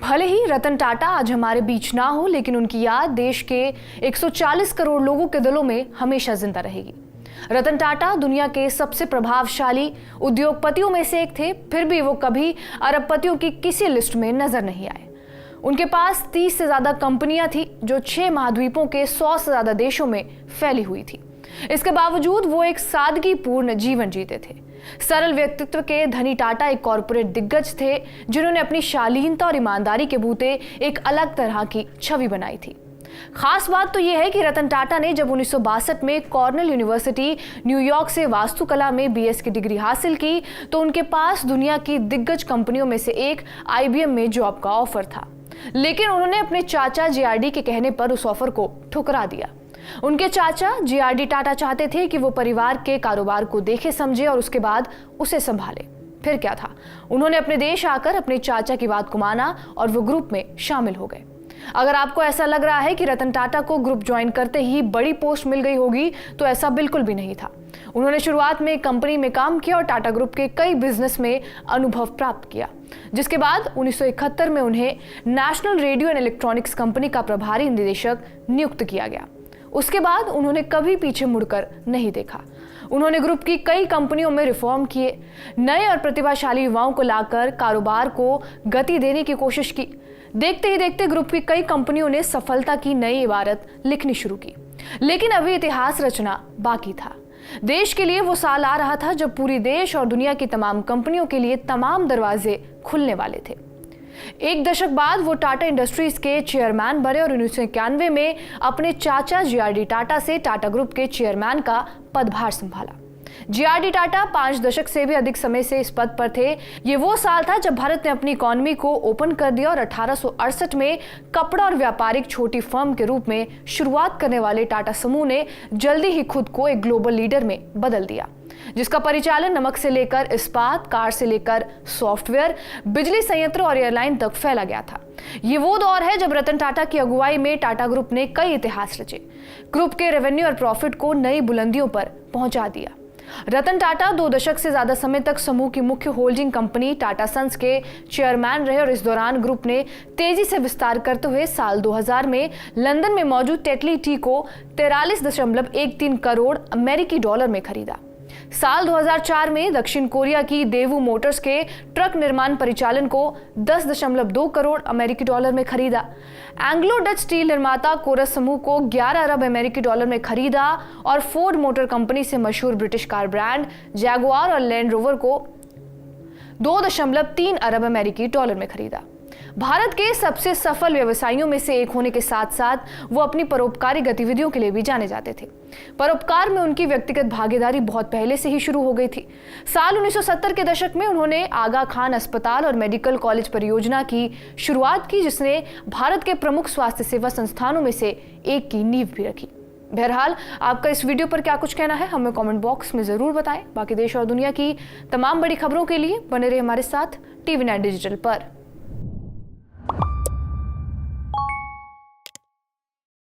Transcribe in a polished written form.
भले ही रतन टाटा आज हमारे बीच ना हो, लेकिन उनकी याद देश के 140 करोड़ लोगों के दिलों में हमेशा जिंदा रहेगी। रतन टाटा दुनिया के सबसे प्रभावशाली उद्योगपतियों में से एक थे, फिर भी वो कभी अरबपतियों की किसी लिस्ट में नजर नहीं आए। उनके पास 30 से ज्यादा कंपनियां थी जो 6 महाद्वीपों के 100 से ज्यादा देशों में फैली हुई थी। इसके बावजूद वो एक सादगीपूर्ण जीवन जीते थे। सरल व्यक्तित्व के धनी टाटा एक कॉरपोरेट दिग्गज थे जिन्होंने अपनी शालीनता और ईमानदारी के बूते एक अलग तरह की छवि बनाई थी। खास बात तो यह है कि रतन टाटा ने जब 1962 में कॉर्नेल यूनिवर्सिटी न्यूयॉर्क से वास्तुकला में बीएस की डिग्री हासिल की तो उनके पास दुनिया की दिग्गज कंपनियों में से एक आईबीएम में जॉब का ऑफर था, लेकिन उन्होंने अपने चाचा जेआरडी के कहने पर उस ऑफर को ठुकरा दिया। उनके चाचा जेआरडी टाटा चाहते थे कि वो परिवार के कारोबार को देखे समझे और उसके बाद उसे संभाले। फिर क्या था, उन्होंने अपने देश आकर अपने चाचा की बात को माना और वो ग्रुप में शामिल हो गए। अगर आपको ऐसा लग रहा है कि रतन टाटा को ग्रुप ज्वाइन करते ही बड़ी पोस्ट मिल गई होगी, तो ऐसा बिल्कुल भी नहीं था। उन्होंने शुरुआत में कंपनी में काम किया और टाटा ग्रुप के कई बिजनेस में अनुभव प्राप्त किया, जिसके बाद 1971 में उन्हें national radio and electronics company का प्रभारी निदेशक नियुक्त किया गया। उसके बाद उन्होंने कभी पीछे मुड़कर नहीं देखा। उन्होंने ग्रुप की कई कंपनियों में रिफॉर्म किए, नए और प्रतिभाशाली युवाओं को लाकर कारोबार को गति देने की कोशिश की। देखते ही देखते ग्रुप की कई कंपनियों ने सफलता की नई इबारत लिखनी शुरू की, लेकिन अभी इतिहास रचना बाकी था। देश के लिए वो साल आ रहा था जब पूरी देश और दुनिया की तमाम कंपनियों के लिए तमाम दरवाजे खुलने वाले थे। एक दशक बाद वो टाटा इंडस्ट्रीज के चेयरमैन बने और 1991 में अपने चाचा जेआरडी टाटा से टाटा ग्रुप के चेयरमैन का पदभार संभाला। जेआरडी टाटा 5 दशक से भी अधिक समय से इस पद पर थे। ये वो साल था जब भारत ने अपनी इकोनॉमी को ओपन कर दिया और 1868 में कपड़ा और व्यापारिक छोटी फर्म के रूप में शुरुआत करने वाले टाटा समूह ने जल्दी ही खुद को एक ग्लोबल लीडर में बदल दिया, जिसका परिचालन नमक से लेकर इस्पात, कार से लेकर सॉफ्टवेयर, बिजली संयंत्र और एयरलाइन तक फैला गया था। ये वो दौर है जब रतन टाटा की अगुवाई में टाटा ग्रुप ने कई इतिहास रचे, ग्रुप के रेवेन्यू और प्रॉफिट को नई बुलंदियों पर पहुंचा दिया। रतन टाटा 2 दशक से ज्यादा समय तक समूह की मुख्य होल्डिंग कंपनी टाटा सन्स के चेयरमैन रहे और इस दौरान ग्रुप ने तेजी से विस्तार करते हुए साल 2000 में लंदन में मौजूद टेटली टी को 43.13 करोड़ अमेरिकी डॉलर में खरीदा। साल 2004 में दक्षिण कोरिया की देवू मोटर्स के ट्रक निर्माण परिचालन को 10.2 करोड़ अमेरिकी डॉलर में खरीदा। एंग्लो डच स्टील निर्माता कोरस समूह को 11 अरब अमेरिकी डॉलर में खरीदा और फोर्ड मोटर कंपनी से मशहूर ब्रिटिश कार ब्रांड जैगुआर और लैंड रोवर को 2.3 अरब अमेरिकी डॉलर में खरीदा। भारत के सबसे सफल व्यवसायियों में से एक होने के साथ साथ वो अपनी परोपकारी गतिविधियों के लिए भी जाने जाते थे। परोपकार में उनकी व्यक्तिगत भागीदारी बहुत पहले से ही शुरू हो गई थी। साल 1970 के दशक में उन्होंने आगा खान अस्पताल और मेडिकल कॉलेज परियोजना की शुरुआत की, जिसने भारत के प्रमुख स्वास्थ्य सेवा संस्थानों में से एक की नींव भी रखी। बहरहाल, आपका इस वीडियो पर क्या कुछ कहना है हमें कमेंट बॉक्स में जरूर बताएं। बाकी देश और दुनिया की तमाम बड़ी खबरों के लिए बने रहे हमारे साथ TV9 डिजिटल पर।